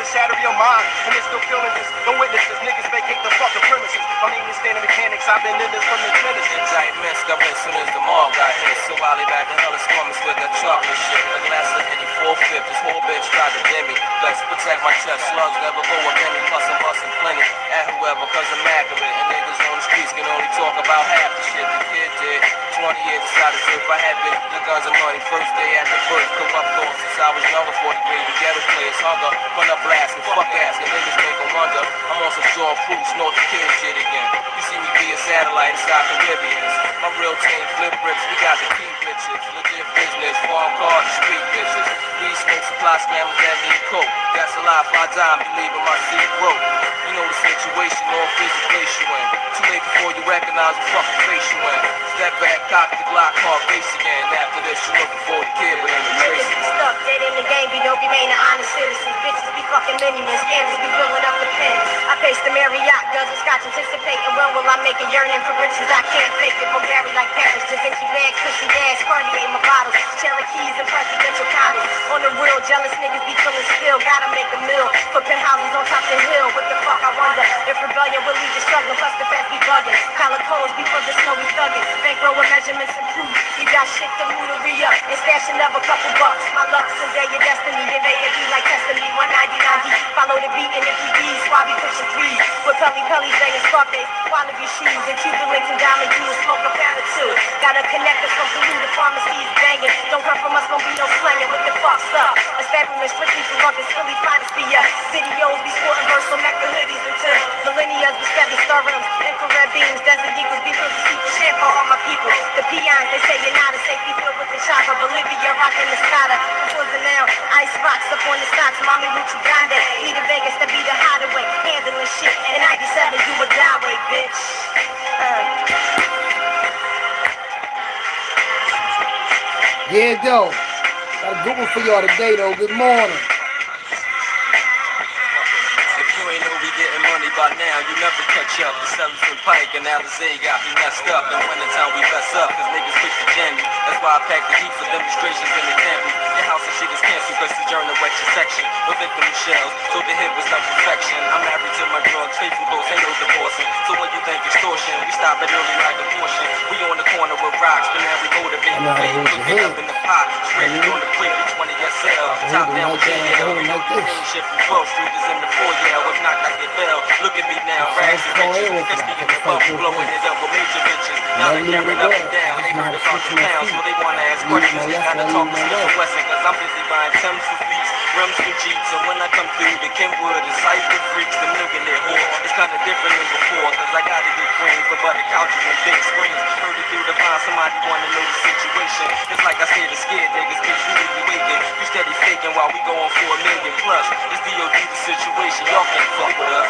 to shatter your mind. And they're still feeling this. Don't witness this. Niggas vacate the fucking premises. My name is standing mechanics. I've been in this from the Genesis. Indictments got as soon as the mall got hit. So while they back in hell is coming with that chocolate shit. A glass of any 4/5. This whole bitch tried to dim me. Let's protect my chest. Slugs never go a penny. Plus I'm busting plenty at whoever cause I'm accurate. And niggas on the streets can only talk about half the shit the kid did. 20 years decided to if I had big the guns and money. First day at the birth. Corrupt thoughts since I was younger. 40 grade. The ghetto players hunger. Run up blast and fuck ass. And niggas make them wonder. I'm on some jaw proof. Snort the kid shit again. You see me be a satellite inside the Caribbeans. My real team flip bricks. We got the key bitches. Legit business. Farm cars and street bitches. We smoke supply scammers that need coke. That's a lie if I die. I'm believing my seed broke. You know the situation. All physical place you in. Too late before you recognize the fucking face you in. Step back, cock the Glock, car face again. After this, you looking for the kid, but in the traces. Niggas be stuck dead in the game, we don't remain an honest citizens. Bitches be fucking minions, scammers be filling up the pen. I pace the Marriott, dozen scotch anticipating. When will I make a yearning for riches? I can't fake it. Bulgari like Paris, Da Vinci bags, cushy gas, Cartier my bottles, Cherokees and presidential condoms. On the real, jealous niggas be feeling still. Gotta make a meal for penthouses on top of the hill. What the fuck I wonder? If rebellion will lead to struggling, plus the fast be bugging. Collar codes before the snow we thugging. Bankroll with measurements improved. You got shit to move to re-up and stashing up a couple bucks. My luck today, your destiny. It may be like testing me. 199 deep. Follow the beat and if you be why we pushing threes. With Pelly Pelly's banging Scarface, quality shoes and Cuban links and diamond jewels. Smoke a pound or two. Gotta connect us from Peru to pharmacies banging. Don't come from us, gon' be no slanging. What the fuck's up? Establishment strictly for ruckus. Philly finest be us. Videos be sporting versal, Mecca hoodies until millennials be stepping star rims. Infrared beams, desert eagles be filled to see the shit for all my people. The peons, they say you're not a safety field with the chopper. Bolivia rocking the Scotta. Before the now, ice rocks up on the stocks. Mommy Lucha Grande. Need a Vegas to be the hideaway. Handling shit. In 97, you a die way, bitch. Yeah, though. Got a good one for y'all today, though. Good morning. By now, you never catch up. The 7th Pike and Alizé got me messed up. And when the time we mess up, cause niggas quick to jam you. That's why I pack the heat for demonstrations and examples. Your house and shit is canceled cause the journal wet your section. No victim shells, so the hit was not perfection. I'm married to my drugs, faithful goals, ain't no divorcing. So when you think extortion, we stop it early like a portion. We on the corner with rocks, but now we motivate the vein. Cook it up in the pot, spread it on the plate with 20 SL. Top down with JL. Shit from 12th Street is in the foyer. If not, I get bell. Look at me now, rags and riches. Catch me in the bubble, blowing it up with major bitches. Now they carrying up and down. They heard about the pounds, so they wanna ask questions. Gotta talk to Smith Wesson, cause I'm busy buying Thames for fleets, rims for Jeeps. And when I come through the Kenwood, the Cypher freaks, the millionaire whore. It's kinda different than before, cause I gotta get green for butter couches and big screens. Heard it through the vine, somebody wanna know the situation. It's like I said, the scared niggas, bitch, you really waking. You steady faking while we going for $1 million plus. It's DOD the situation, y'all can't fuck with us.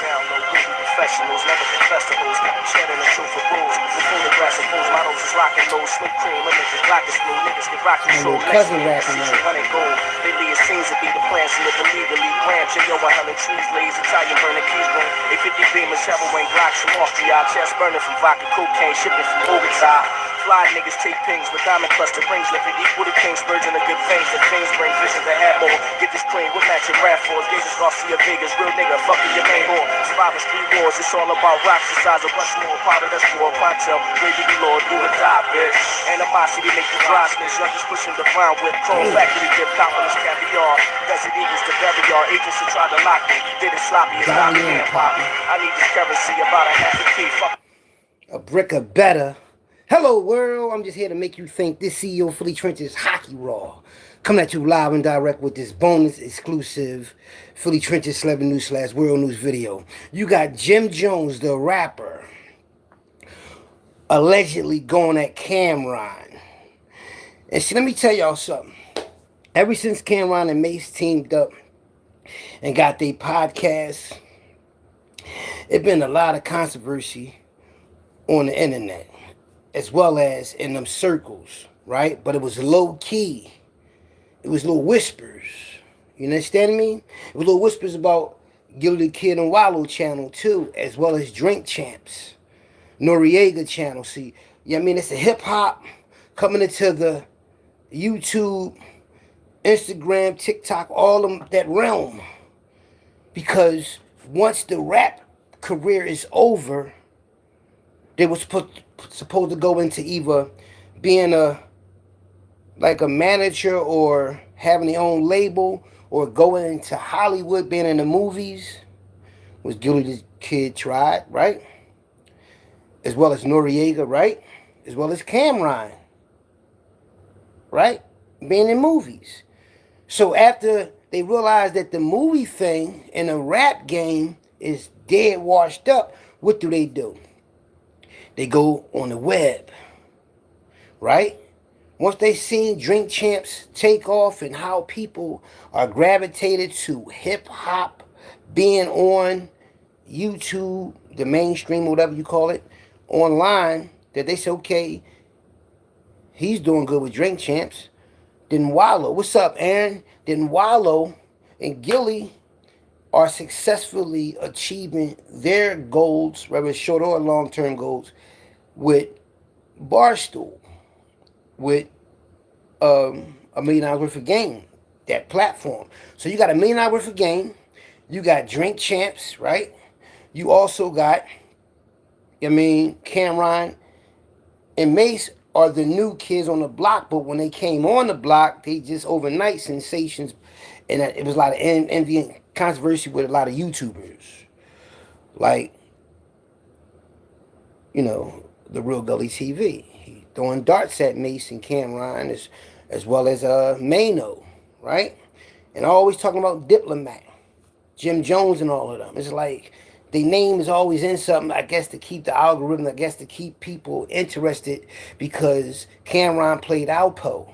Professionals, never professionals, shedding the truth for rules. The photographs of fools, models is rocking low, sweet cream, women is black as blue, niggas get rock control. Cousin rapping running gold. Lately it seems to be the plans to live illegally. Grams, yo, 100 trees, lays, Italian burning keys, bring A50 beamers, heroin, Glocks from Austria, chest burning from vodka, cocaine, shipping from Bogota. Fly niggas take pings with diamond cluster rings, living equal to king, spurging the good things. The things bring vision to have more. Get this clean with matching raffles. Gauges Garcia Vegas, real nigga, fucking your main whore. Surviving street wars, it's all about rocks the size of Rushmore. Part of that's for Quantel, Brady the Lord, do or die, bitch. Animosity make you dry snitch. Young just pushing the ground with chrome factory dip, confidence caviar. Desert Eagles to bury our agents who tried to lock me. Did it sloppy, it's not me and poppy. I need this currency, about a half a key. A brick of better. Hello world, I'm just here to make you think. This CEO of Philly Trenches Hockey Raw. Coming at you live and direct with this bonus exclusive Philly Trenches Celebrity News / World News video. You got Jim Jones, the rapper, allegedly going at Cameron. And see, let me tell y'all something. Ever since Cameron and Mace teamed up and got their podcast, it's been a lot of controversy on the internet, as well as in them circles, right? But it was low key. It was little whispers. You understand me? It was little whispers about Gilded Kid and Wallow channel too, as well as Drink Champs, Noriega channel. See, yeah, I mean, it's a hip hop coming into the YouTube, Instagram, TikTok, all of that realm. because once the rap career is over, they were supposed to go into either being a manager or having their own label or going into Hollywood, being in the movies, was Gilly the Kid tried, right? As well as Noriega, right? As well as Cameron, right? Being in movies. So after they realized that the movie thing and the rap game is dead washed up, what do? They go on the web, right? Once they seen Drink Champs take off and how people are gravitated to hip hop being on YouTube, the mainstream, whatever you call it, online, that they say, okay, he's doing good with Drink Champs. Then Wallow, what's up, Aaron? Then Wallow and Gilly are successfully achieving their goals, whether it's short or long term goals, with Barstool, with $1 million worth of game, that platform. So you got $1 million worth of game. You got Drink Champs, right? You also got, Cameron and Mace are the new kids on the block, but when they came on the block, they just overnight sensations, and it was a lot of envy and controversy with a lot of YouTubers, like, the Real Gully TV. He throwing darts at Mace and Cameron as well as Mano, right? And always talking about Diplomat, Jim Jones, and all of them. It's like the name is always in something, I guess, to keep the algorithm, I guess, to keep people interested, because Cameron played Alpo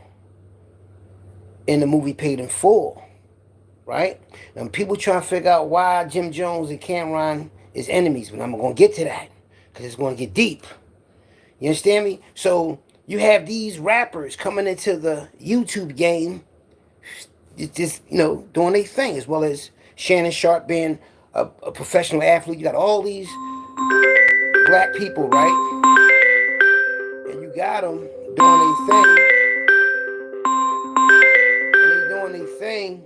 in the movie Paid in Full, right? And people trying to figure out why Jim Jones and Cameron is enemies, but I'm going to get to that because it's going to get deep. You understand me? So you have these rappers coming into the YouTube game, just, doing their thing, as well as Shannon Sharp being a professional athlete. You got all these black people, right? And you got them doing their thing. And they doing their thing.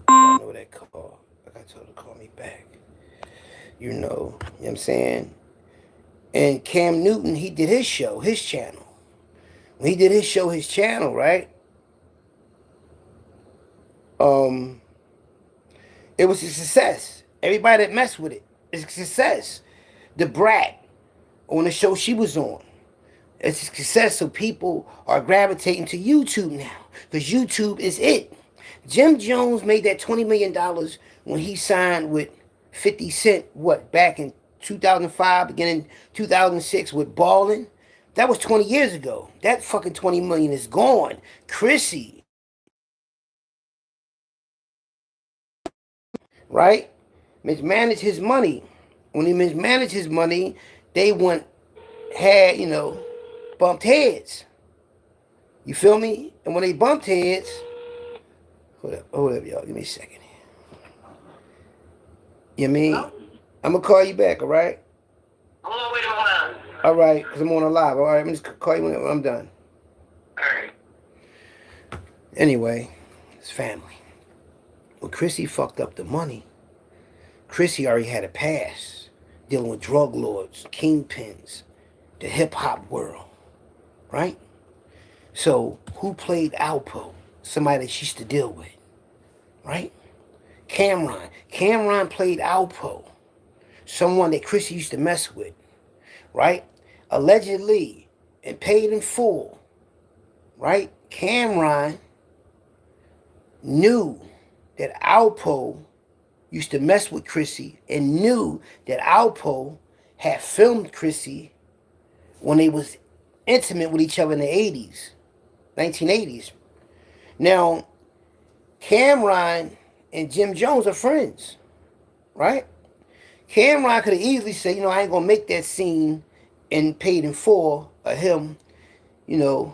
I know that call. I got told her to call me back. You know what I'm saying? And Cam Newton, he did his show, his channel. When he did his show, his channel, right? It was a success. Everybody that messed with it, it's a success. The Brat, on the show she was on, it's a success. So people are gravitating to YouTube now, because YouTube is it. Jim Jones made that $20 million when he signed with 50 Cent, back in 2005, beginning 2006 with Ballin'. That was 20 years ago. That fucking 20 million is gone. Chrissy, right? Mismanaged his money. When he mismanaged his money, they bumped heads. You feel me? And when they bumped heads, hold up, y'all. Give me a second here. You mean? I'm gonna call you back, all right? I'm gonna wait around. All right, because I'm on a live. All right, I'm just call you when I'm done. All right. Anyway, it's family. When Chrissy fucked up the money, Chrissy already had a past dealing with drug lords, kingpins, the hip hop world, right? So who played Alpo? Somebody that she used to deal with, right? Cameron. Cameron played Alpo, someone that Chrissy used to mess with, right? Allegedly, and Paid in Full, right? Cameron knew that Alpo used to mess with Chrissy and knew that Alpo had filmed Chrissy when they was intimate with each other in the 80s, 1980s. Now, Cameron and Jim Jones are friends, right? Cameron could have easily said, I ain't going to make that scene in Paid in Full of him,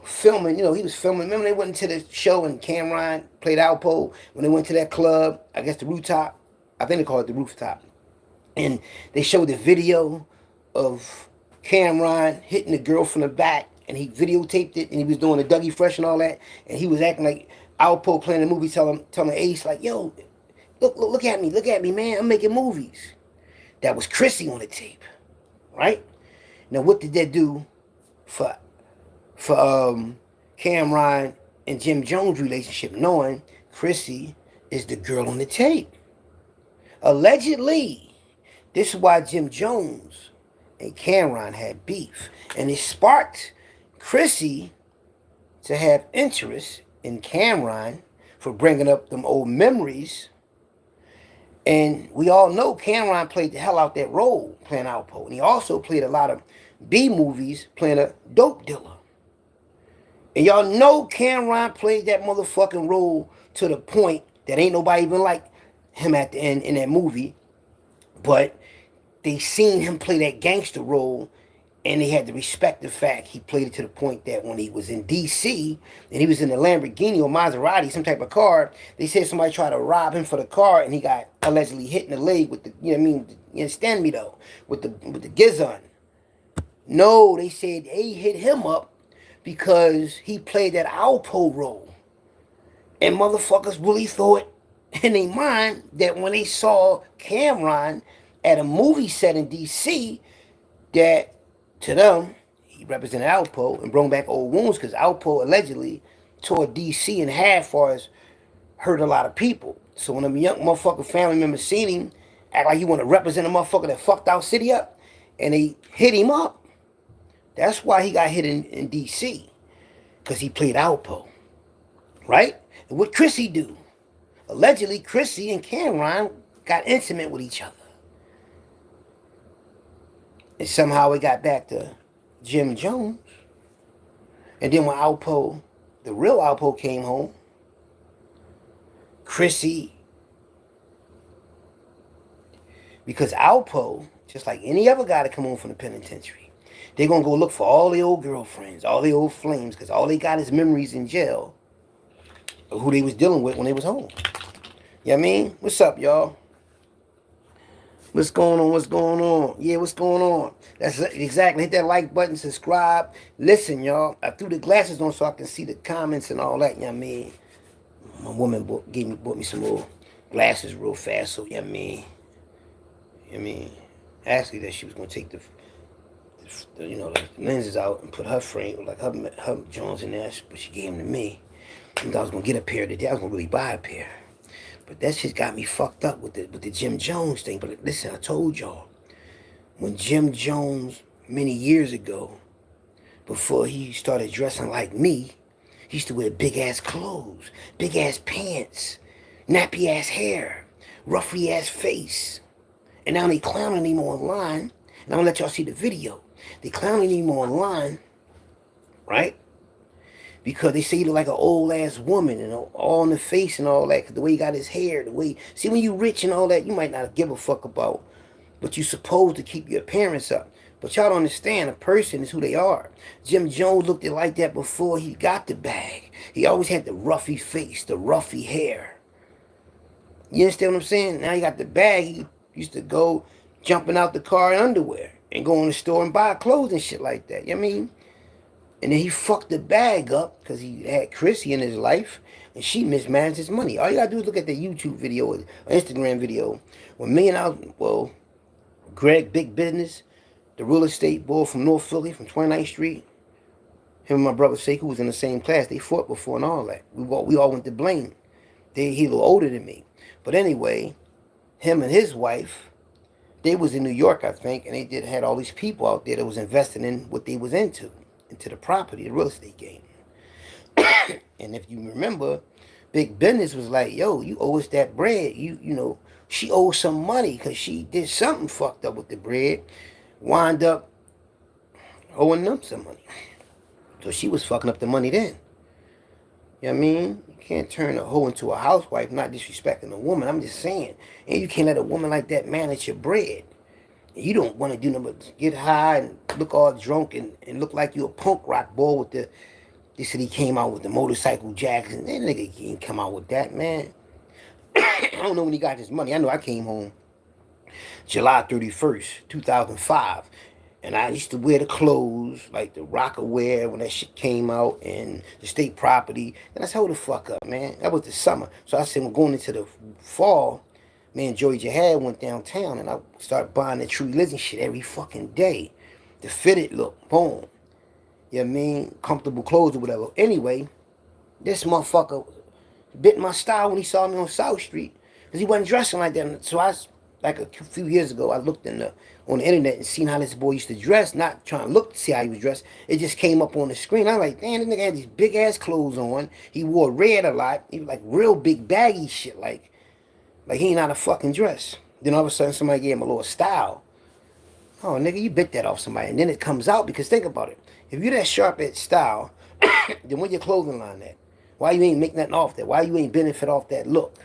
filming. He was filming. Remember they went into the show and Cameron played Alpo when they went to that club, I guess the Rooftop. I think they call it the Rooftop. And they showed the video of Cameron hitting the girl from the back, and he videotaped it, and he was doing the Dougie Fresh and all that, and he was acting like Alpo playing the movie, telling Ace, like, yo, Look at me, man. I'm making movies. That was Chrissy on the tape, right? Now, what did that do for Cameron and Jim Jones' relationship? Knowing Chrissy is the girl on the tape, allegedly. This is why Jim Jones and Cameron had beef, and it sparked Chrissy to have interest in Cameron for bringing up them old memories. And we all know Cameron played the hell out that role playing Alpo. And he also played a lot of B movies playing a dope dealer. And y'all know Cameron played that motherfucking role to the point that ain't nobody even like him at the end in that movie. But they seen him play that gangster role, and they had to respect the fact he played it to the point that when he was in D.C. and he was in a Lamborghini or Maserati, some type of car, they said somebody tried to rob him for the car, and he got allegedly hit in the leg with the, you know what I mean? You understand me though? With the gizon. No, they said they hit him up because he played that Alpo role. And motherfuckers really thought in their mind that when they saw Cameron at a movie set in D.C., that to them, he represented Alpo and brought back old wounds because Alpo allegedly tore D.C. in half as far as hurt a lot of people. So when them young motherfucking family members seen him act like he want to represent a motherfucker that fucked our city up, and they hit him up, that's why he got hit in D.C. because he played Alpo, right? And what Chrissy do? Allegedly, Chrissy and Cameron got intimate with each other. And somehow it got back to Jim Jones. And then when Alpo, the real Alpo, came home, Chrissy, because Alpo, just like any other guy that come home from the penitentiary, they're going to go look for all the old girlfriends, all the old flames, because all they got is memories in jail of who they was dealing with when they was home. You know what I mean? What's up, y'all? What's going on? What's going on? Yeah, what's going on? That's exactly. Hit that like button, subscribe. Listen, y'all. I threw the glasses on so I can see the comments and all that. You know what I mean? My woman bought me some more glasses real fast. So, you know what I mean? You know what I mean? Actually, that she was going to take the the lenses out and put her frame, like her Jones in there. But she gave them to me. And I was going to get a pair today. I was going to really buy a pair. But that shit got me fucked up with the Jim Jones thing. But listen, I told y'all, when Jim Jones, many years ago, before he started dressing like me, he used to wear big-ass clothes, big-ass pants, nappy-ass hair, ruffy-ass face. And now they clowning him online. And I'm going to let y'all see the video. They clowning him online, right? Because they say he look like an old ass woman and all in the face and all that. Cause the way he got his hair, the way, see, when you rich and all that, you might not give a fuck about, but you supposed to keep your appearance up. But y'all don't understand, a person is who they are. Jim Jones looked like that before he got the bag. He always had the ruffy face, the ruffy hair. You understand what I'm saying? Now he got the bag. He used to go jumping out the car in underwear and go in the store and buy clothes and shit like that. You know what I mean? And then he fucked the bag up because he had Chrissy in his life and she mismanaged his money. All you gotta do is look at the YouTube video or Instagram video. When me and Greg, Big Business, the real estate boy from North Philly, from 29th Street, him and my brother Sekou was in the same class. They fought before and all that. We all went to Blaine. He a little older than me. But anyway, him and his wife, they was in New York, I think, and they had all these people out there that was investing in what they was into the property, the real estate game. And if you remember, Big Business was like, yo, you owe us that bread. You know, she owes some money because she did something fucked up with the bread. Wind up owing them some money. So she was fucking up the money then. You know what I mean? You can't turn a hoe into a housewife, not disrespecting a woman. I'm just saying. And you can't let a woman like that manage your bread. You don't want to do nothing but get high and look all drunk and look like you a punk rock boy with the... They said he came out with the motorcycle jacks. And that nigga ain't come out with that, man. I don't know when he got his money. I know I came home July 31st, 2005. And I used to wear the clothes, like the rocker wear when that shit came out, and the state property. And I said, hold the fuck up, man. That was the summer. So I said, we're going into the fall. Me and Joey Jihad went downtown and I started buying the True Religion shit every fucking day. The fitted look, boom. You know what I mean? Comfortable clothes or whatever. Anyway, this motherfucker bit my style when he saw me on South Street because he wasn't dressing like that. So like a few years ago, I looked on the internet and seen how this boy used to dress, not trying to look to see how he was dressed. It just came up on the screen. I was like, damn, this nigga had these big ass clothes on. He wore red a lot. He was like real big baggy shit, like he ain't out of fucking dress. Then all of a sudden somebody gave him a little style. Oh, nigga, you bit that off somebody. And then it comes out because think about it. If you're that sharp at style, then where your clothing line at? Why you ain't make nothing off that? Why you ain't benefit off that look?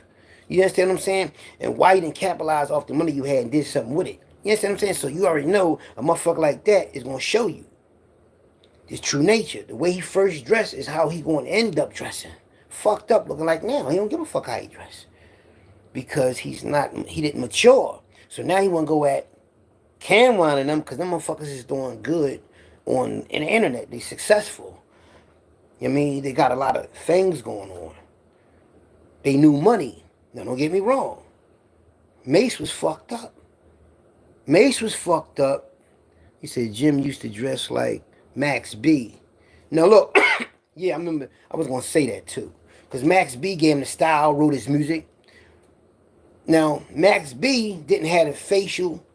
You understand what I'm saying? And why you didn't capitalize off the money you had and did something with it? You understand what I'm saying? So you already know a motherfucker like that is going to show you his true nature. The way he first dressed is how he going to end up dressing. Fucked up looking like now. He don't give a fuck how he dress. Because he didn't mature. So now he want to go at Cameron and them because them motherfuckers is doing good in the internet. They successful. You know what I mean? They got a lot of things going on. They knew money. Now, don't get me wrong. Mace was fucked up. Mace was fucked up. He said Jim used to dress like Max B. Now, look. Yeah, I remember. I was going to say that, too. Because Max B gave him the style, wrote his music. Now, Max B didn't have the facial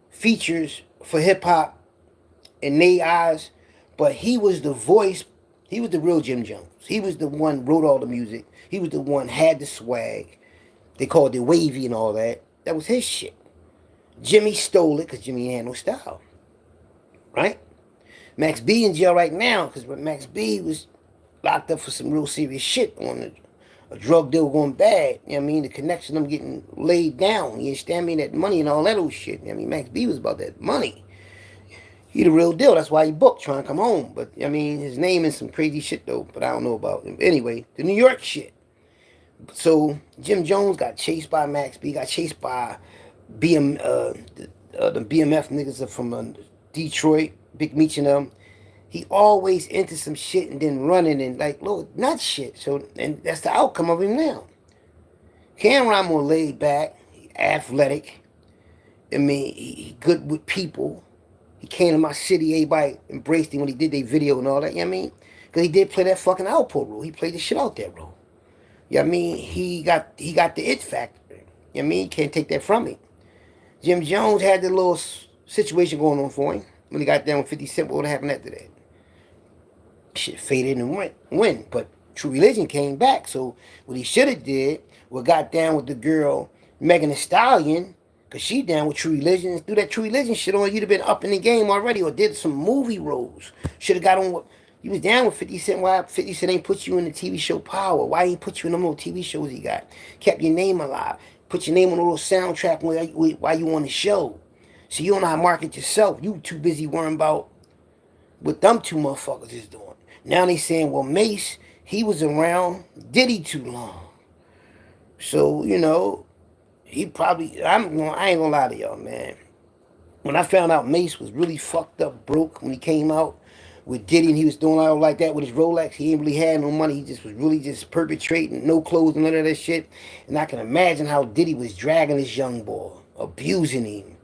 features for hip-hop in their eyes, but he was the voice. He was the real Jim Jones. He was the one wrote all the music. He was the one had the swag. They called it wavy and all that. That was his shit. Jimmy stole it because Jimmy had no style. Right? Max B in jail right now because Max B was locked up for some real serious shit on a drug deal going bad. You know what I mean? The connection, them getting laid down. You understand me? That money and all that old shit. You know what I mean? Max B was about that money. He the real deal. That's why he booked trying to come home. But, I mean, his name is some crazy shit, though. But I don't know about him. Anyway, the New York shit. So, Jim Jones got chased by Max B. Got chased by the BMF niggas from Detroit. Big Meech and them. He always into some shit and then running and like, little nut shit. So, and that's the outcome of him now. Cameron more laid back. He athletic. I mean, he good with people. He came to my city, everybody embraced him when he did their video and all that, you know what I mean? Because he did play that fucking output role. He played the shit out that role. You know what I mean? He got the it factor. You know what I mean? You can't take that from him. Jim Jones had the little situation going on for him. When he got down with 50 Cent, what would have happened after that? Shit faded and went. But True Religion came back. So what he should have did was got down with the girl, Megan Thee Stallion, because she down with True Religion. Do that True Religion shit on, you'd have been up in the game already or did some movie roles. Should have got on with, you was down with 50 Cent. Why 50 Cent ain't put you in the TV show Power? Why ain't put you in them little TV shows he got? Kept your name alive. Put your name on a little soundtrack while you on the show. So you don't know how to market yourself. You too busy worrying about what them two motherfuckers is doing. Now they saying, well, Mace, he was around Diddy too long. So, you know, he probably, I ain't gonna lie to y'all, man. When I found out Mace was really fucked up broke when he came out with Diddy and he was doing all like that with his Rolex, he ain't really had no money. He just was really just perpetrating, no clothes and none of that shit. And I can imagine how Diddy was dragging this young boy, abusing him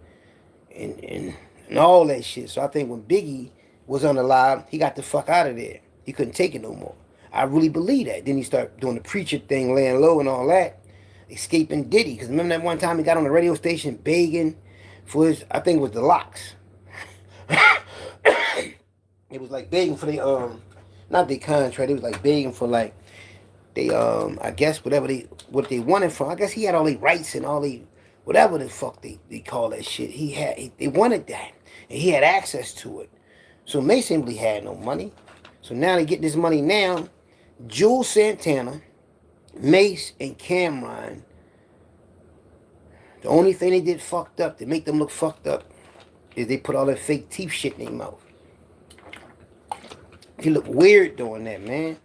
and all that shit. So I think when Biggie was unalive, he got the fuck out of there. He couldn't take it no more. I really believe that. Then he started doing the preacher thing, laying low and all that, escaping Diddy. Because remember that one time he got on the radio station begging for his, I think it was the locks. It was like begging for the, not their contract, it was like begging for like, they, I guess what they wanted from, I guess he had all the rights and all the, whatever the fuck they call that shit. They wanted that. And he had access to it. So Mace simply had no money. So now they get this money now. Jules Santana, Mace, and Cameron. The only thing they did fucked up to make them look fucked up is they put all that fake teeth shit in their mouth. You look weird doing that, man.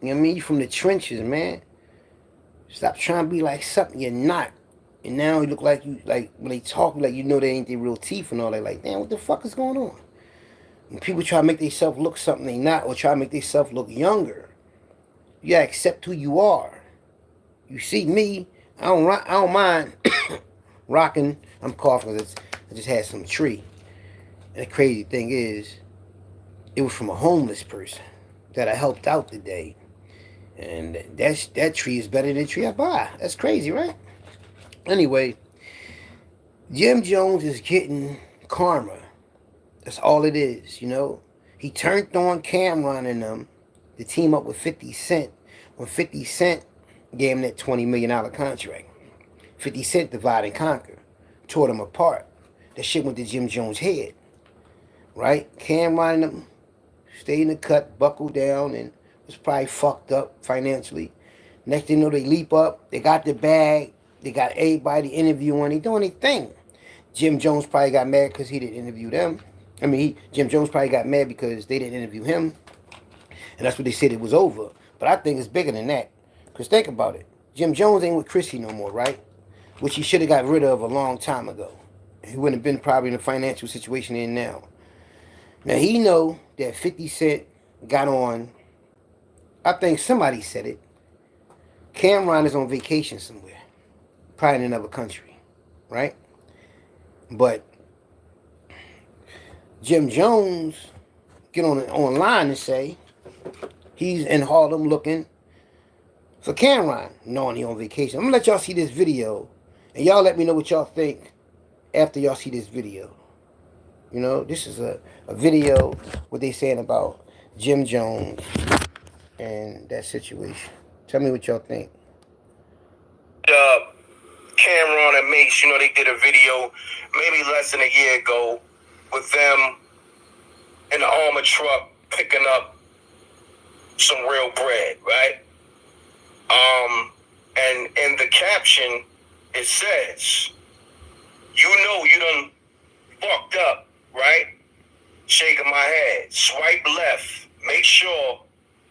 You know what I mean? You from the trenches, man. Stop trying to be like something you're not. And now you look like you, like when they talk, like you know they ain't their real teeth and all that. Like, damn, what the fuck is going on? When people try to make themselves look something they not, or try to make themselves look younger, you gotta accept who you are. You see me, I don't mind rocking. I'm coughing because I just had some tree. And the crazy thing is, it was from a homeless person that I helped out today. And that tree is better than the tree I buy. That's crazy, right? Anyway, Jim Jones is getting karma. That's all it is, you know. He turned on Cameron and them to team up with 50 Cent when 50 Cent gave him that $20 million contract. 50 Cent divide and conquer. Tore them apart. That shit went to Jim Jones' head. Right? Cameron and them stayed in the cut, buckled down, and was probably fucked up financially. Next thing you know, they leap up. They got the bag. They got everybody interviewing. They doing their thing. Jim Jones probably got mad because he didn't interview them. Jim Jones probably got mad because they didn't interview him. And that's what they said it was over. But I think it's bigger than that. Because think about it. Jim Jones ain't with Chrissy no more, right? Which he should have got rid of a long time ago. He wouldn't have been probably in the financial situation in now. Now he know that 50 Cent got on, I think somebody said it, Cameron is on vacation somewhere. Probably in another country. Right? But Jim Jones get online and say he's in Harlem looking for Cameron, knowing he on vacation. I'm gonna let y'all see this video, and y'all let me know what y'all think after y'all see this video. You know, this is a video, what they saying about Jim Jones and that situation. Tell me what y'all think. Cameron and Mace, you know, they did a video maybe less than a year ago with them in the armor truck picking up some real bread, right? And in the caption, it says, you know you done fucked up, right? Shaking my head. Swipe left. Make sure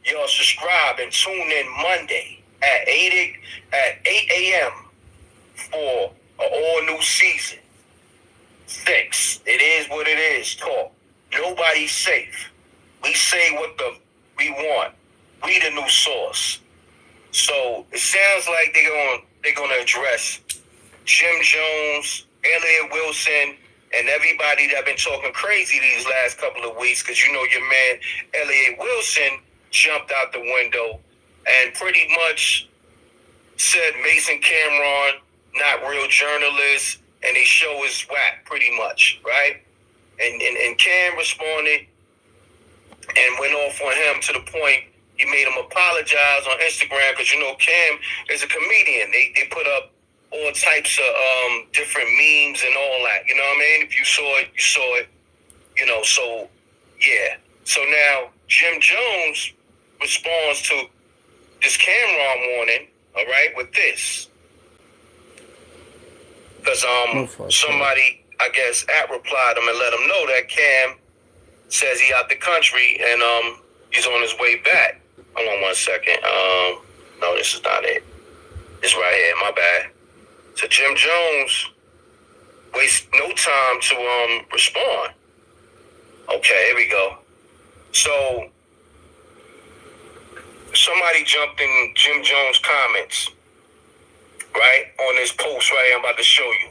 y'all subscribe and tune in Monday at 8 a.m. for an all-new season. 6. It is what it is. Talk. Nobody's safe. We say what we want. We the new source. So it sounds like they're gonna address Jim Jones, Elliott Wilson, and everybody that been talking crazy these last couple of weeks, because you know your man Elliott Wilson jumped out the window and pretty much said Mason Cameron not real journalists and they show is whack, pretty much, right? And Cam responded and went off on him to the point he made him apologize on Instagram, because you know Cam is a comedian. They put up all types of different memes and all that. You know what I mean? If you saw it, you saw it. You know, so yeah. So now Jim Jones responds to this Cameron warning, all right, with this. Because somebody, I guess, replied him and let him know that Cam says he out the country and he's on his way back. Hold on 1 second. No, this is not it. It's right here. My bad. So Jim Jones wastes no time to respond. Okay, here we go. So somebody jumped in Jim Jones' comments, right, on this post right here I'm about to show you.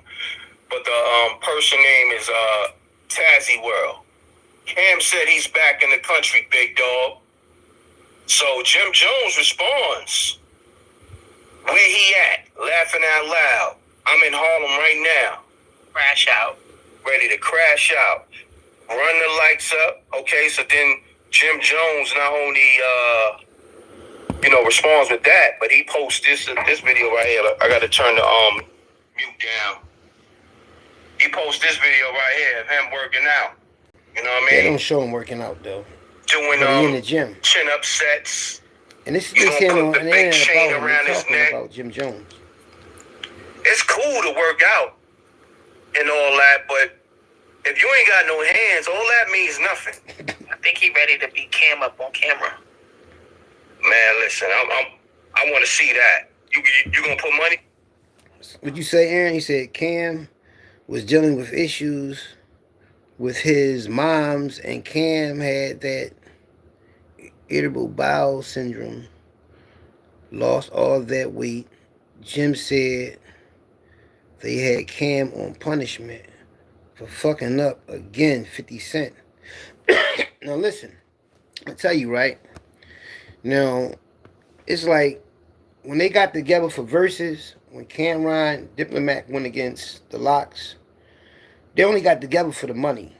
But the person name is Tazzy World. Cam said he's back in the country, big dog. So Jim Jones responds, where he at? Laughing out loud. I'm in Harlem right now. Crash out. Ready to crash out. Run the lights up. Okay, so then Jim Jones not only responds with that, but he posts this video right here. I gotta turn the mute down. He posts this video right here of him working out. You know what I mean? They don't show him working out though. Doing in the gym. Chin up sets. And this is you gonna put the big chain around his neck. About Jim Jones. It's cool to work out and all that, but if you ain't got no hands, all that means nothing. I think he ready to be Cam up on camera. Man, listen, I want to see that. You gonna put money? What'd you say, Aaron? He said Cam was dealing with issues with his moms, and Cam had that irritable bowel syndrome, lost all that weight. Jim said They had Cam on punishment for fucking up again, 50 Cent. Now listen, I tell you right. Now it's like when they got together for verses, when Cameron Diplomat went against the Locks, they only got together for the money.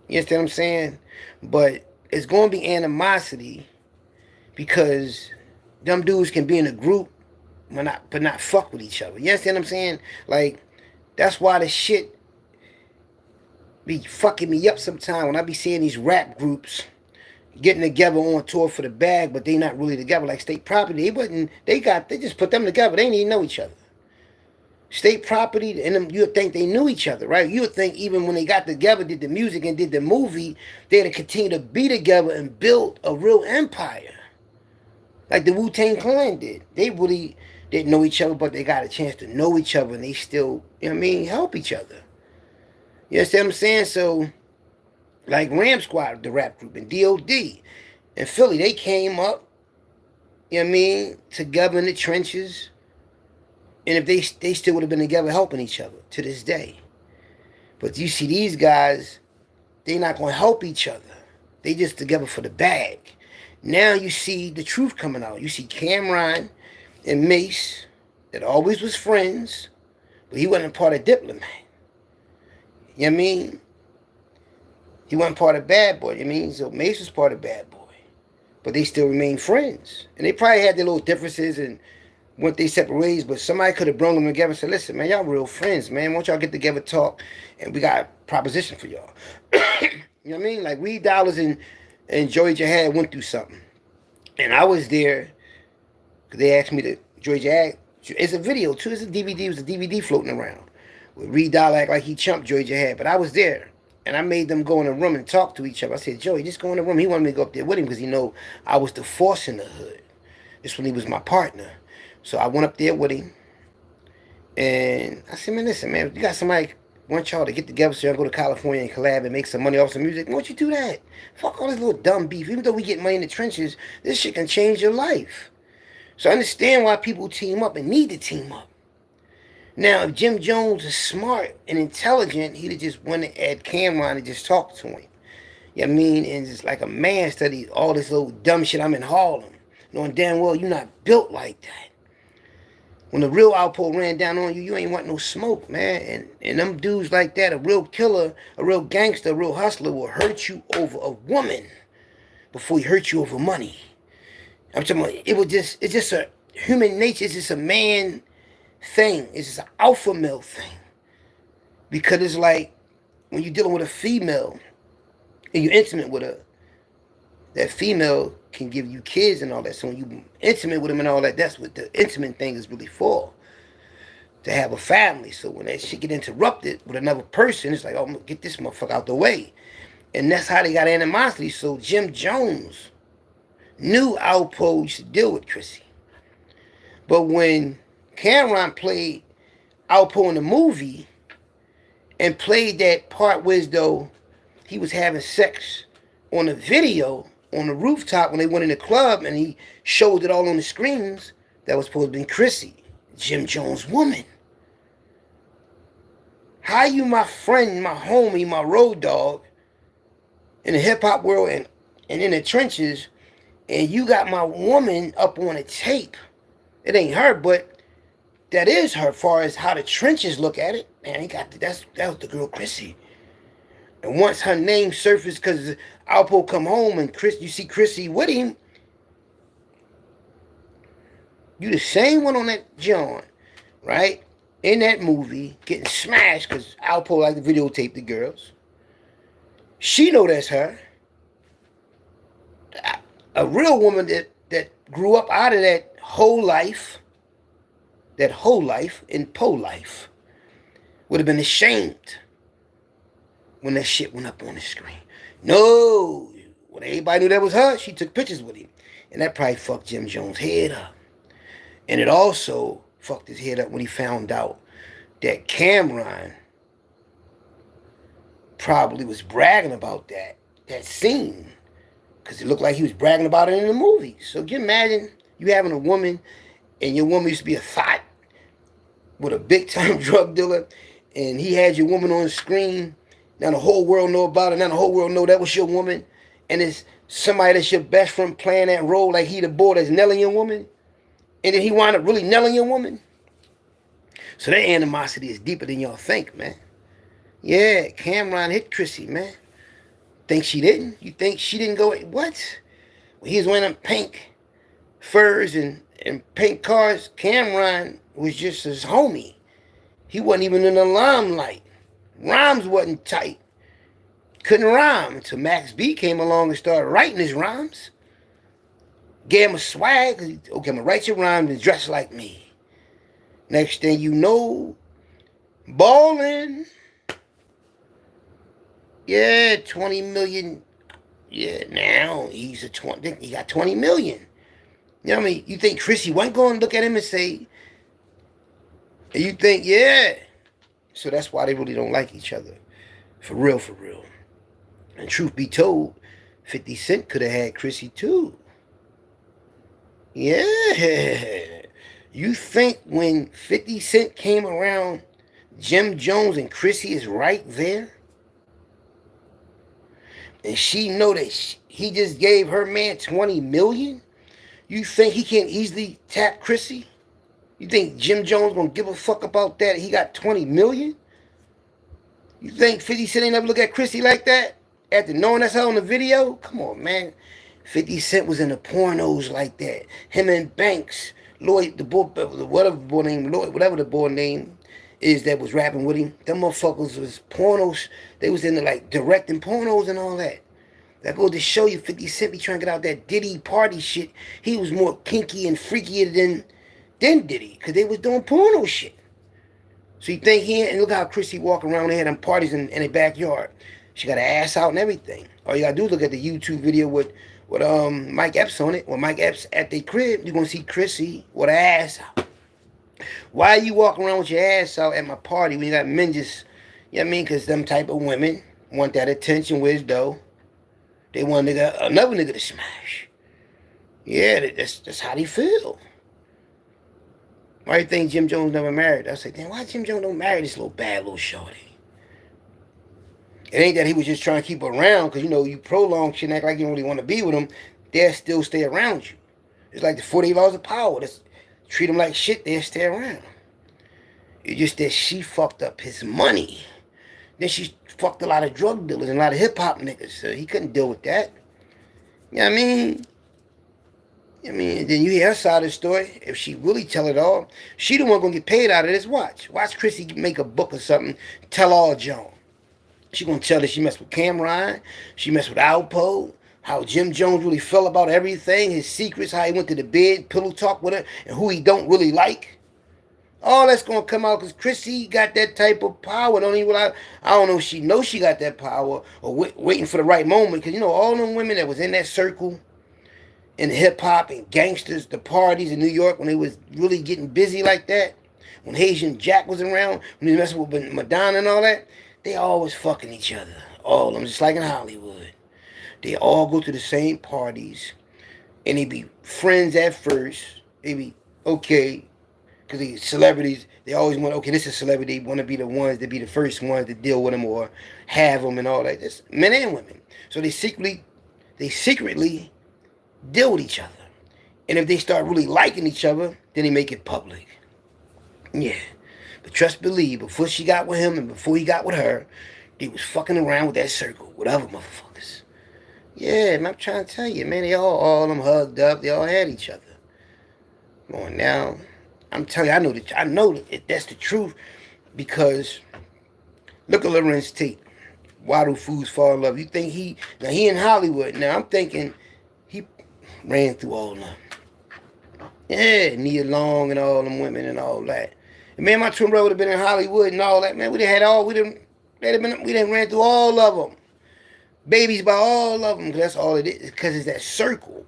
You understand what I'm saying? But it's gonna be animosity because them dudes can be in a group but not fuck with each other. You understand what I'm saying? Like, that's why the shit be fucking me up sometimes when I be seeing these rap groups getting together on tour for the bag, but they not really together. Like State Property, they just put them together. They didn't even know each other. State Property and them, you would think they knew each other, right? You would think even when they got together, did the music and did the movie, they'd continue to be together and build a real empire. Like the Wu-Tang Clan did. They really didn't know each other, but they got a chance to know each other and they still, you know what I mean, help each other. You understand what I'm saying? So, like Ram Squad, the rap group, and D.O.D. and Philly, they came up, you know what I mean, together in the trenches. And if they still would have been together helping each other to this day. But you see these guys, they not going to help each other. They just together for the bag. Now you see the truth coming out. You see Cameron and Mace that always was friends, but he wasn't part of Diplomat. You know what I mean? He wasn't part of Bad Boy. You know what I mean? So Mace was part of Bad Boy. But they still remain friends. And they probably had their little differences and went their separate ways, but somebody could have brought them together and said, listen, man, y'all real friends, man. Why don't y'all get together, talk, and we got a proposition for y'all. You know what I mean? Like Reed Dollars and Joey Jihad went through something. And I was there because they asked me to, Joey Jihad, it's a video too, it's a DVD, it was a DVD floating around. With Reed Dollar act like he chumped Joey Jihad, but I was there. And I made them go in a room and talk to each other. I said, Joey, just go in the room. He wanted me to go up there with him because he know I was the force in the hood. This when he was my partner. So I went up there with him, and I said, man, listen, man, if you got somebody want y'all to get together so y'all go to California and collab and make some money off some music, why don't you do that? Fuck all this little dumb beef. Even though we get money in the trenches, this shit can change your life. So I understand why people team up and need to team up. Now, if Jim Jones is smart and intelligent, he'd have just went at Cameron and just talked to him. You know what I mean? And just like a man study all this little dumb shit. I'm in Harlem, knowing damn well you're not built like that. When the real outpost ran down on you, you ain't want no smoke, man. And them dudes like that, a real killer, a real gangster, a real hustler will hurt you over a woman before he hurt you over money. I'm talking about, it's just a human nature. It's just a man thing. It's just an alpha male thing. Because it's like when you're dealing with a female and you're intimate with her, that female can give you kids and all that. So when you intimate with them and all that, that's what the intimate thing is really for. To have a family. So when that shit get interrupted with another person, it's like, oh, I'm gonna get this motherfucker out the way. And that's how they got animosity. So Jim Jones knew Alpo used to deal with Chrissy. But when Cameron played Alpo in the movie and played that part where as though he was having sex on the video on the rooftop when they went in the club and he showed it all on the screens, that was supposed to be Chrissy, Jim Jones' woman. How you my friend, my homie, my road dog in the hip-hop world and in the trenches, and you got my woman up on a tape. It ain't her, but that is her as far as how the trenches look at it. Man, that was the girl Chrissy. And once her name surfaced because Alpo come home and you see Chrissy with him, you the same one on that John, right? In that movie, getting smashed because Alpo like to videotape the girls. She know that's her. A real woman that grew up out of that whole life in po life, would have been ashamed when that shit went up on the screen. No, when everybody knew that was her, she took pictures with him. And that probably fucked Jim Jones' head up. And it also fucked his head up when he found out that Cameron probably was bragging about that scene. Because it looked like he was bragging about it in the movie. So can you imagine you having a woman and your woman used to be a thought, with a big time drug dealer, and he had your woman on the screen. Now the whole world know about it. Now the whole world know that was your woman, and it's somebody that's your best friend playing that role like he the boy that's nailing your woman, and then he wind up really nailing your woman. So that animosity is deeper than y'all think, man. Yeah, Cameron hit Chrissy, man. Think she didn't? You think she didn't go? What? When he was wearing them pink furs and pink cars, Cameron was just his homie. He wasn't even in the limelight. Rhymes wasn't tight. Couldn't rhyme until Max B came along and started writing his rhymes. Gave him a swag. Okay, I'm going to write your rhymes and dress like me. Next thing you know, ballin'. Yeah, 20 million. Yeah, now he's he got 20 million. You know what I mean? You think Chrissy wasn't going to look at him and say, and you think, yeah. So that's why they really don't like each other. For real, for real. And truth be told, 50 Cent could have had Chrissy too. Yeah. You think when 50 Cent came around, Jim Jones and Chrissy is right there? And she know that he just gave her man 20 million? You think he can't easily tap Chrissy? You think Jim Jones gonna give a fuck about that? He got 20 million? You think 50 Cent ain't never look at Chrissy like that? After knowing that's her on the video? Come on, man. 50 Cent was in the pornos like that. Him and Banks, Lloyd, the boy, whatever the boy name, Lloyd, whatever the boy name is that was rapping with him. Them motherfuckers was pornos. They was into like directing pornos and all that. That goes to show you 50 Cent be trying to get out that Diddy party shit. He was more kinky and freakier than Diddy, because they was doing porno shit. So you think he, and look how Chrissy walk around, they had them parties in their backyard. She got her ass out and everything. All you gotta do is look at the YouTube video with Mike Epps on it. When Mike Epps at their crib, you're gonna see Chrissy with her ass out. Why you walking around with your ass out at my party when you got men just, you know what I mean? Because them type of women want that attention. Where's dough? They want another nigga to smash. Yeah, that's how they feel. Why do you think Jim Jones never married? I say, damn, why Jim Jones don't marry this little bad little shorty? It ain't that he was just trying to keep her around, because, you know, you prolong shit and act like you don't really want to be with them, they'll still stay around you. It's like the 48 laws of power. Treat them like shit, they'll stay around. It's just that she fucked up his money. Then she fucked a lot of drug dealers and a lot of hip-hop niggas, so he couldn't deal with that. You know what I mean? Then you hear her side of the story. If she really tell it all, she the one gonna get paid out of this. Watch Chrissy make a book or something, tell all Joan. She gonna tell that she messed with Cameron, she messed with Alpo, how Jim Jones really felt about everything, his secrets, how he went to the bed, pillow talk with her, and who he don't really like. All that's gonna come out because Chrissy got that type of power. I don't know if she knows she got that power or waiting for the right moment. Because, you know, all them women that was in that circle, in hip-hop and gangsters, the parties in New York when they was really getting busy like that, when Haitian Jack was around, when he was messing with Madonna and all that, they always fucking each other. All of them, just like in Hollywood. They all go to the same parties, and they be friends at first. They be, okay, because these celebrities, they always want, okay, this is a celebrity, they want to be the ones to be the first ones to deal with them or have them and all that. That's men and women. So they secretly deal with each other. And if they start really liking each other, then they make it public. Yeah. But trust believe, before she got with him and before he got with her, they was fucking around with that circle with other motherfuckers. Yeah, man, I'm trying to tell you, man, they all them hugged up, they all had each other. Come on now. I'm telling you, I know that that's the truth, because look at Lorenz Tate. Why do fools fall in love? You think he in Hollywood now? I'm thinking he ran through all of them. Yeah, Nia Long and all them women and all that. And man, my twin brother would have been in Hollywood and all that. Man, we done ran through all of them. Babies by all of them, because that's all it is. Because it's that circle.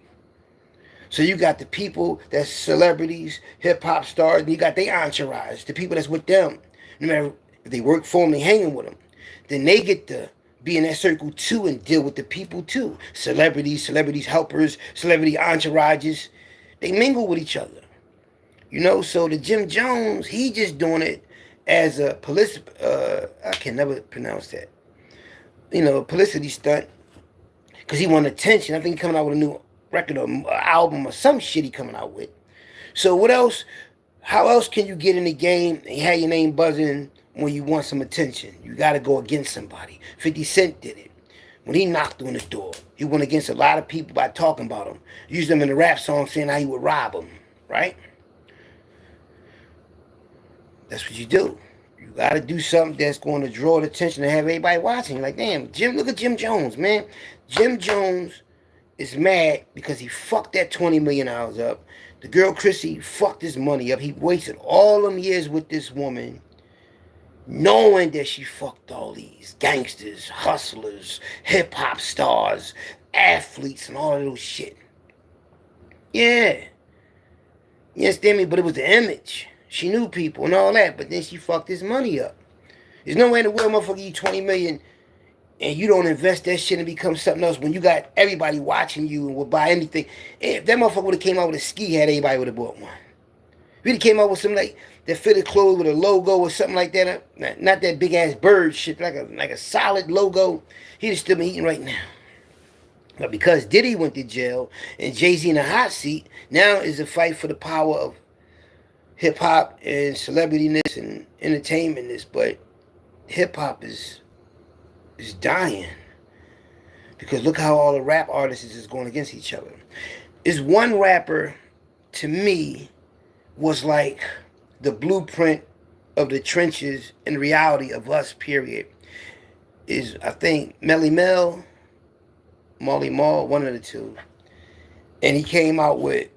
So you got the people that's celebrities, hip-hop stars, and you got their entourage, the people that's with them. No matter if they work for them, they hanging with them. Then they get to be in that circle too and deal with the people too. Celebrities helpers, celebrity entourages. They mingle with each other. You know, so the Jim Jones, he just doing it as a I can never pronounce that. You know, a publicity stunt because he want attention. I think he coming out with a new record or album or some shit he coming out with. So what else? How else can you get in the game and have your name buzzing when you want some attention? You got to go against somebody. 50 Cent did it. When he knocked on the door, he went against a lot of people by talking about them. Used them in the rap song saying how he would rob them, right? That's what you do. You got to do something that's going to draw the attention and have everybody watching. Like, damn, Jim, look at Jim Jones, man. Jim Jones is mad because he fucked that $20 million up. The girl Chrissy fucked his money up. He wasted all them years with this woman knowing that she fucked all these gangsters, hustlers, hip-hop stars, athletes, and all of those shit. Yeah. You understand me? But it was the image. She knew people and all that, but then she fucked his money up. There's no way in the world motherfucker you $20 million and you don't invest that shit and become something else when you got everybody watching you and will buy anything. If that motherfucker would have came out with a ski hat, everybody would have bought one. If he'd came out with something like that fitted clothes with a logo or something like that, not that big ass bird shit, like a solid logo, he'd have still been eating right now. But because Diddy went to jail and Jay-Z in the hot seat, now is a fight for the power of hip hop and celebrityness and entertainmentness. But hip hop is dying because look how all the rap artists is going against each other. Is one rapper to me was like the blueprint of the trenches and reality of us, period. Is I think Melly Mel, Molly Mall, one of the two. And he came out with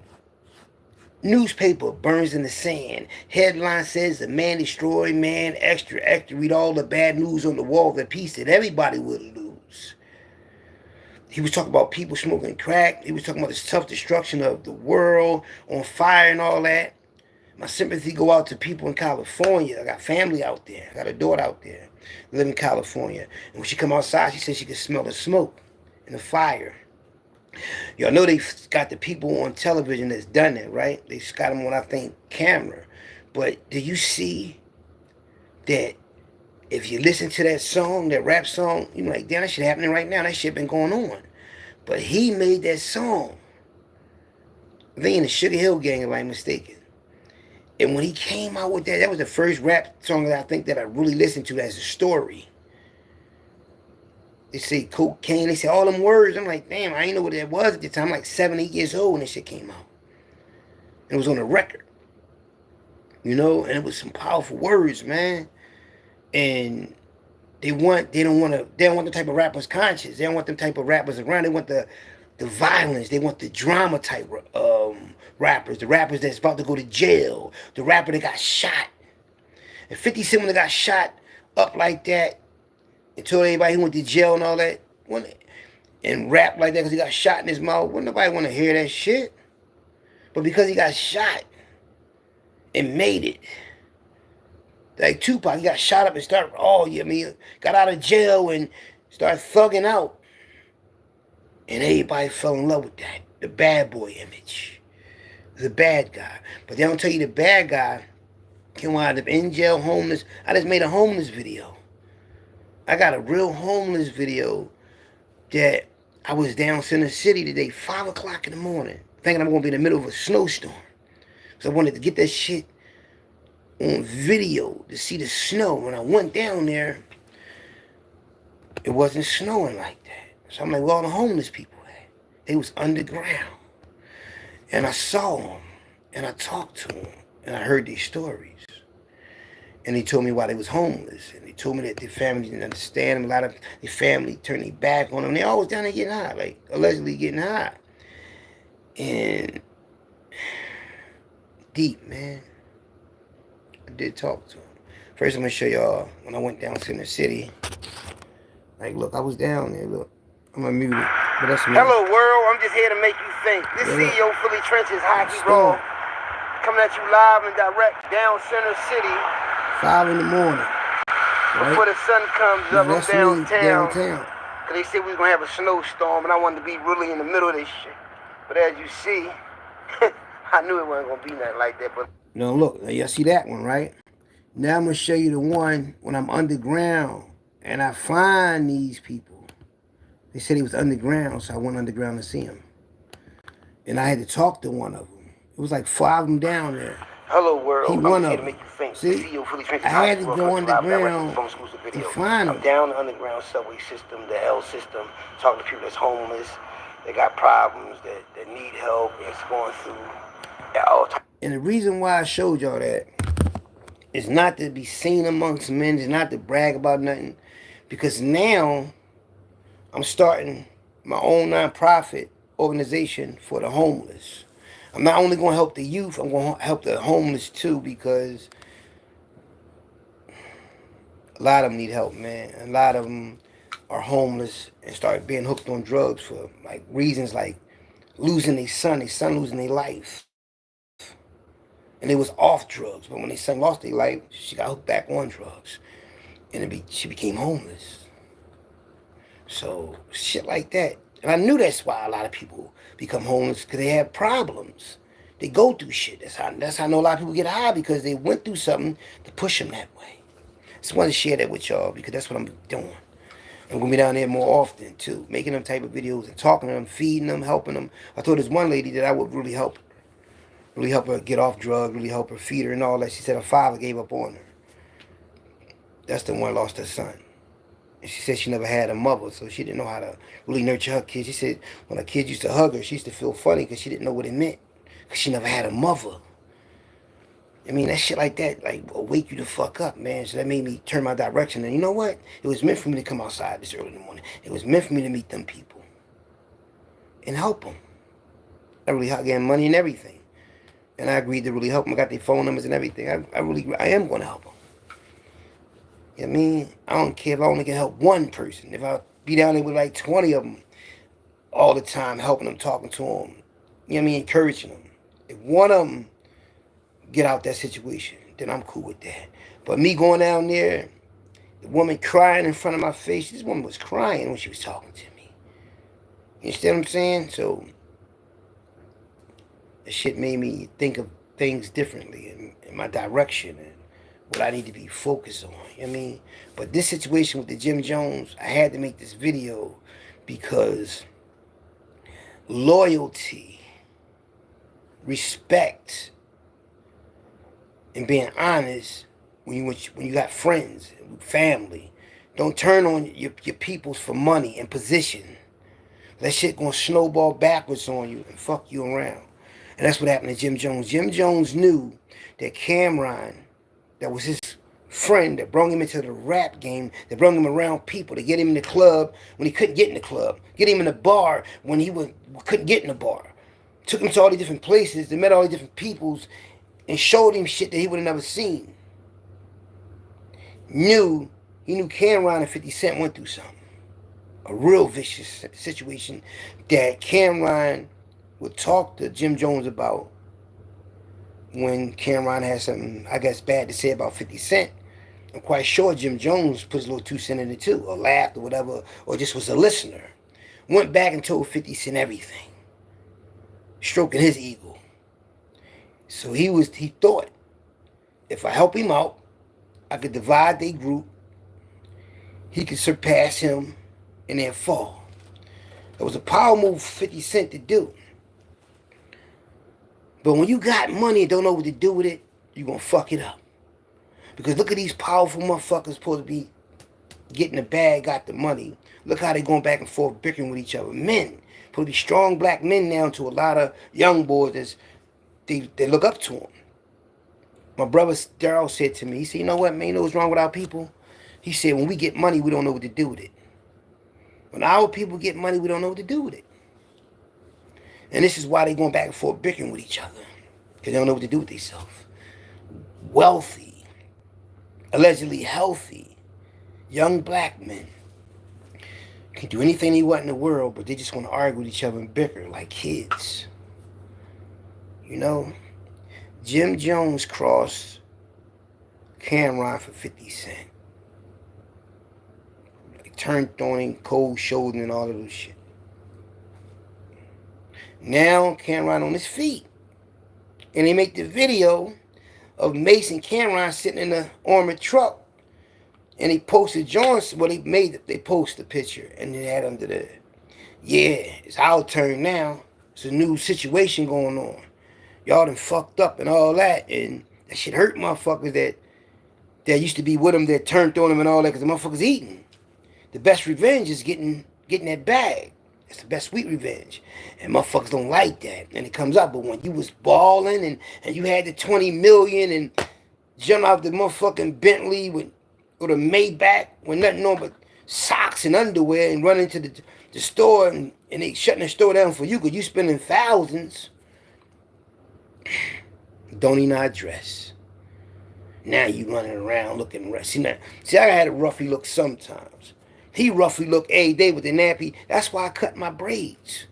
newspaper burns in the sand. Headline says the man destroyed man, extra, read all the bad news on the wall, the piece that everybody would lose. He was talking about people smoking crack. He was talking about the self-destruction of the world on fire and all that. My sympathy go out to people in California. I got family out there. I got a daughter out there. I live in California. And when she come outside, she said she could smell the smoke and the fire. Y'all know they got the people on television that's done that, right? They got them on, I think, camera. But do you see that if you listen to that song, that rap song, you're like, damn, that shit happening right now. That shit been going on. But he made that song. I think in the Sugar Hill Gang, if I'm mistaken. And when he came out with that, that was the first rap song that I think that I really listened to as a story. They say cocaine, they say all them words. I'm like, damn, I didn't know what that was at the time. I'm like 7, 8 years old when this shit came out. It was on a record. You know, and it was some powerful words, man. And they don't want the type of rappers conscious. They don't want them type of rappers around. They want the violence. They want the drama type rappers. The rappers that's about to go to jail. The rapper that got shot. And 50 Cent when they got shot up like that and told everybody he went to jail and all that. And rap like that because he got shot in his mouth. Wouldn't nobody want to hear that shit. But because he got shot and made it. Like Tupac, he got shot up and started, got out of jail and started thugging out. And everybody fell in love with that. The bad boy image. The bad guy. But they don't tell you the bad guy can wind up in jail, homeless. I just made a homeless video. I got a real homeless video that I was down Center City today, 5 o'clock in the morning, thinking I'm going to be in the middle of a snowstorm. So I wanted to get that shit on video to see the snow. When I went down there, it wasn't snowing like that. So I'm like, where all the homeless people at? They was underground. And I saw them, and I talked to them, and I heard these stories. And they told me why they was homeless. And they told me that their family didn't understand them. A lot of their family turned their back on them. They always down there getting high, like allegedly getting high. And deep, man. I did talk to them. First, I'm going to show y'all when I went down to Center City. Like, look, I was down there. Look, I'm going to mute it. But that's me. Hello, world. I'm just here to make you think. This CEO Philly Trenches Hockey Roll coming at you live and direct down Center City. 5 in the morning. Right? Before the sun comes up, I'm downtown. Cause they said we was going to have a snowstorm, and I wanted to be really in the middle of this shit. But as you see, I knew it wasn't going to be nothing like that. But Now look, now y'all see that one, right? Now I'm gonna show you the one when I'm underground and I find these people. They said he was underground, so I went underground to see him. And I had to talk to one of them. It was like 5 of them down there. Hello He world, I'm one just here of to them. make you think. The See, CEO fully trained I his high had to school go live directly underground from exclusive and video. find I'm him. down the underground subway system, the L system, talking to people that's homeless, they got problems, that need help, it's going through all types. And the reason why I showed y'all that is not to be seen amongst men, it's not to brag about nothing. Because now I'm starting my own nonprofit organization for the homeless. I'm not only going to help the youth, I'm going to help the homeless too, because a lot of them need help, man. A lot of them are homeless and start being hooked on drugs for like reasons like losing their son losing their life. And they was off drugs, but when their son lost their life, she got hooked back on drugs. And she became homeless. So shit like that. And I knew that's why a lot of people become homeless, because they have problems. They go through shit. That's how I know a lot of people get high, because they went through something to push them that way. Just wanted to share that with y'all, because that's what I'm doing. I'm gonna be down there more often too, making them type of videos and talking to them, feeding them, helping them. I told this one lady that I would really help her get off drugs, really help her feed her and all that. She said her father gave up on her. That's the one lost her son. And she said she never had a mother, so she didn't know how to really nurture her kids. She said when her kids used to hug her, she used to feel funny because she didn't know what it meant, because she never had a mother. I mean, that shit like that, like, will wake you the fuck up, man. So that made me turn my direction. And you know what? It was meant for me to come outside this early in the morning. It was meant for me to meet them people and help them. I really gave them money and everything. And I agreed to really help them. I got their phone numbers and everything. I am going to help them. You know what I mean? I don't care if I only can help one person. If I be down there with like 20 of them all the time, helping them, talking to them, you know what I mean, encouraging them. If one of them get out that situation, then I'm cool with that. But me going down there, the woman crying in front of my face, this woman was crying when she was talking to me. You understand what I'm saying? So, the shit made me think of things differently in my direction and what I need to be focused on. You know what I mean? But this situation with the Jim Jones, I had to make this video because loyalty, respect, and being honest when you got friends, family. Don't turn on your peoples for money and position. That shit gonna snowball backwards on you and fuck you around. And that's what happened to Jim Jones. Jim Jones knew that Cameron, that was his friend, that brought him into the rap game, that brought him around people, to get him in the club when he couldn't get in the club, get him in the bar when he couldn't get in the bar. Took him to all these different places, they met all these different peoples, and showed him shit that he would have never seen. He knew Cameron and 50 Cent went through something. A real vicious situation that Cameron would talk to Jim Jones about when Cameron had something, I guess, bad to say about 50 Cent. I'm quite sure Jim Jones put his little 2 cents in it too, or laughed or whatever, or just was a listener. Went back and told 50 Cent everything, stroking his ego. So he thought, if I help him out, I could divide their group, he could surpass him and then fall. It was a power move for 50 Cent to do. But when you got money and don't know what to do with it, you're going to fuck it up. Because look at these powerful motherfuckers supposed to be getting the bag, got the money. Look how they going back and forth bickering with each other. Men. Supposed to be strong black men now to a lot of young boys. They look up to them. My brother Daryl said to me, he said, you know what, man, you know what's wrong with our people? He said, when we get money, we don't know what to do with it. When our people get money, we don't know what to do with it. And this is why they going back and forth bickering with each other. Because they don't know what to do with themselves. Wealthy, allegedly healthy, young black men can do anything they want in the world, but they just want to argue with each other and bicker like kids. You know? Jim Jones crossed Cameron for 50 Cent. Like turned on him, cold shoulder and all of this shit. Now Cameron on his feet. And they make the video of Mace and Cameron sitting in an armored truck, and they posted Jones. Well, they posted the picture, and they had under the, yeah, it's our turn now. It's a new situation going on. Y'all done fucked up and all that, and that shit hurt motherfuckers that used to be with them, that turned on them and all that, because the motherfuckers eating. The best revenge is getting that bag. It's the best sweet revenge. And motherfuckers don't like that. And it comes out. But when you was balling and you had the 20 million and jump out the motherfucking Bentley with or the Maybach with nothing on but socks and underwear and run into the store and they shutting the store down for you because you spending thousands, don't even address. Now you running around looking rough. See, I had a roughy look sometimes. He roughly look every day with the nappy. That's why I cut my braids.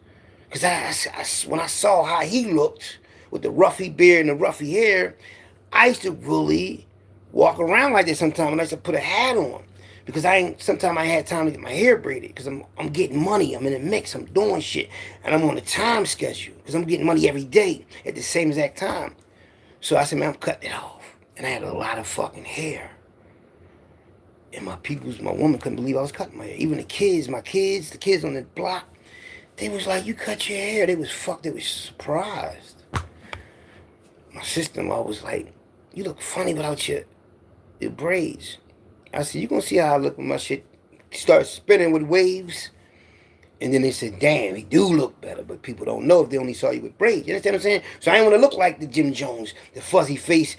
Because when I saw how he looked with the ruffy beard and the ruffy hair, I used to really walk around like that sometimes. And I used to put a hat on. Because sometimes I had time to get my hair braided. Because I'm getting money. I'm in a mix. I'm doing shit. And I'm on a time schedule. Because I'm getting money every day at the same exact time. So I said, man, I'm cutting it off. And I had a lot of fucking hair. And my woman couldn't believe I was cutting my hair. Even the kids on the block, they was like, you cut your hair. They was fucked. They was surprised. My sister-in-law was like, you look funny without your braids. I said, you gonna see how I look when my shit starts spinning with waves? And then they said, damn, he do look better. But people don't know if they only saw you with braids. You understand what I'm saying? So I ain't want to look like the Jim Jones, the fuzzy face,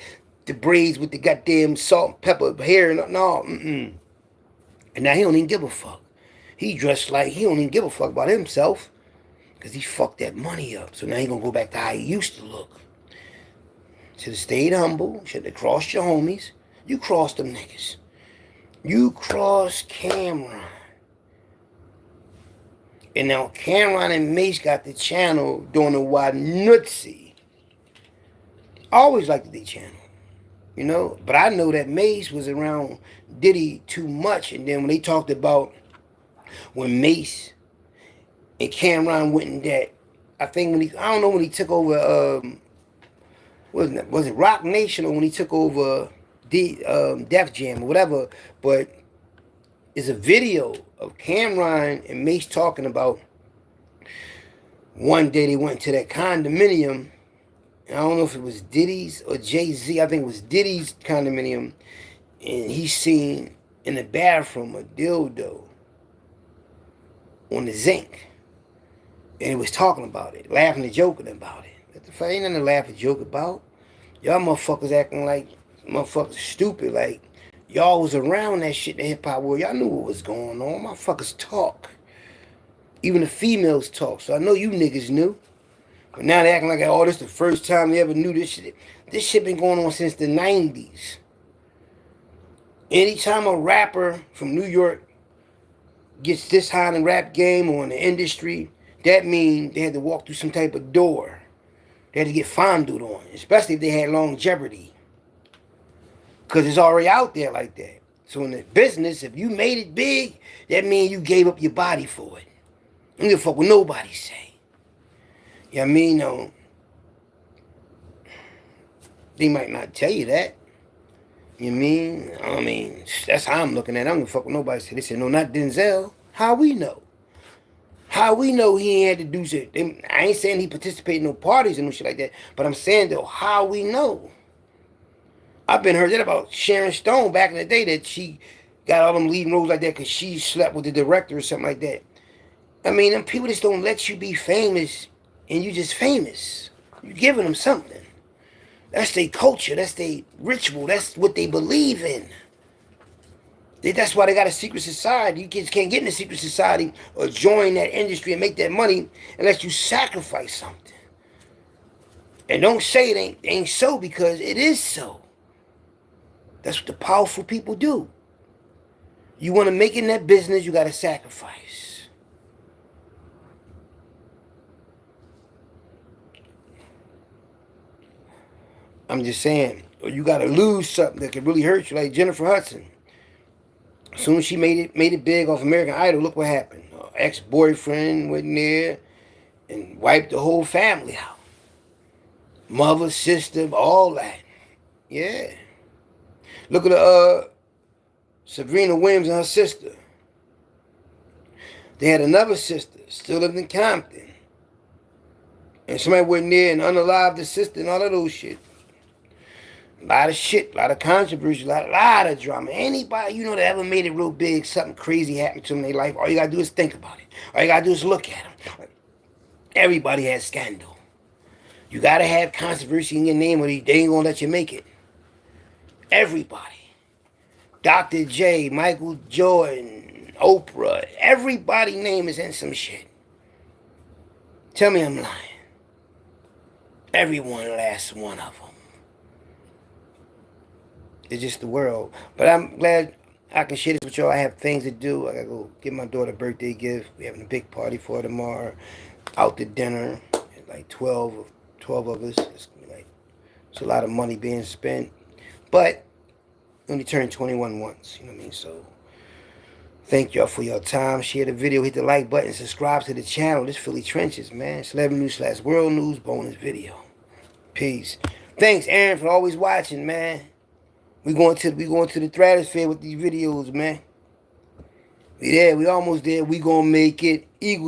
the braids with the goddamn salt and pepper hair. No. And now he don't even give a fuck. He dressed like he don't even give a fuck about himself because he fucked that money up. So now he gonna go back to how he used to look. Should have stayed humble. Should have crossed your homies. You crossed them niggas. You crossed Cameron. And now Cameron and Mace got the channel doing the Wanutsi. I always liked the channel. You know, but I know that Mace was around Diddy too much. And then when they talked about when Mace and Cameron went in that, I think I don't know when he took over, was it Rock Nation or when he took over Def Jam or whatever, but it's a video of Cameron and Mace talking about one day they went to that condominium. I don't know if it was Diddy's or Jay-Z. I think it was Diddy's condominium. And he seen in the bathroom a dildo on the zinc. And he was talking about it, laughing and joking about it. What the fuck? Ain't nothing to laugh and joke about. Y'all motherfuckers acting like motherfuckers stupid. Like, y'all was around that shit in the hip-hop world. Y'all knew what was going on. Motherfuckers talk. Even the females talk. So I know you niggas knew. But now they acting like, oh, this is the first time they ever knew this shit. This shit been going on since the 90s. Anytime a rapper from New York gets this high in the rap game or in the industry, that means they had to walk through some type of door. They had to get fondled on, especially if they had longevity. Because it's already out there like that. So in the business, if you made it big, that means you gave up your body for it. You don't give a fuck what nobody say. You know what I mean? No, they might not tell you that. You know what I mean? That's how I'm looking at it. I don't give a fuck what nobody say. They said, no, not Denzel. How we know? How we know he ain't had to do shit? I ain't saying he participated in no parties and no shit like that. But I'm saying, though, how we know? I've been heard that about Sharon Stone back in the day, that she got all them leading roles like that because she slept with the director or something like that. I mean, them people just don't let you be famous and you just famous. You giving them something. That's their culture. That's their ritual. That's what they believe in. That's why they got a secret society. You kids can't get in a secret society or join that industry and make that money unless you sacrifice something. And don't say it ain't so, because it is so. That's what the powerful people do. You want to make it in that business, you got to sacrifice. I'm just saying, you got to lose something that could really hurt you, like Jennifer Hudson. As soon as she made it big off American Idol, look what happened. Her ex-boyfriend went in there and wiped the whole family out. Mother, sister, all that. Yeah. Look at Sabrina Williams and her sister. They had another sister, still lived in Compton. And somebody went there and unalived the sister and all of those shit. A lot of shit, a lot of controversy, a lot of drama. Anybody, you know, that ever made it real big, something crazy happened to them in their life, all you gotta do is think about it. All you gotta do is look at them. Everybody has scandal. You gotta have controversy in your name or they ain't gonna let you make it. Everybody. Dr. J, Michael Jordan, Oprah, everybody's name is in some shit. Tell me I'm lying. Everyone, last one of them. It's just the world. But I'm glad I can share this with y'all. I have things to do. I gotta go get my daughter a birthday gift. We're having a big party for her tomorrow. Out to dinner. Like 12 of us. It's a lot of money being spent. But only turned 21 once. You know what I mean? So thank y'all for your time. Share the video. Hit the like button. Subscribe to the channel. This Philly Trenches, man. Celebrity News / World News bonus video. Peace. Thanks, Aaron, for always watching, man. We going to the stratosphere with these videos, man. We there. We almost there. We gonna make it. Eagles.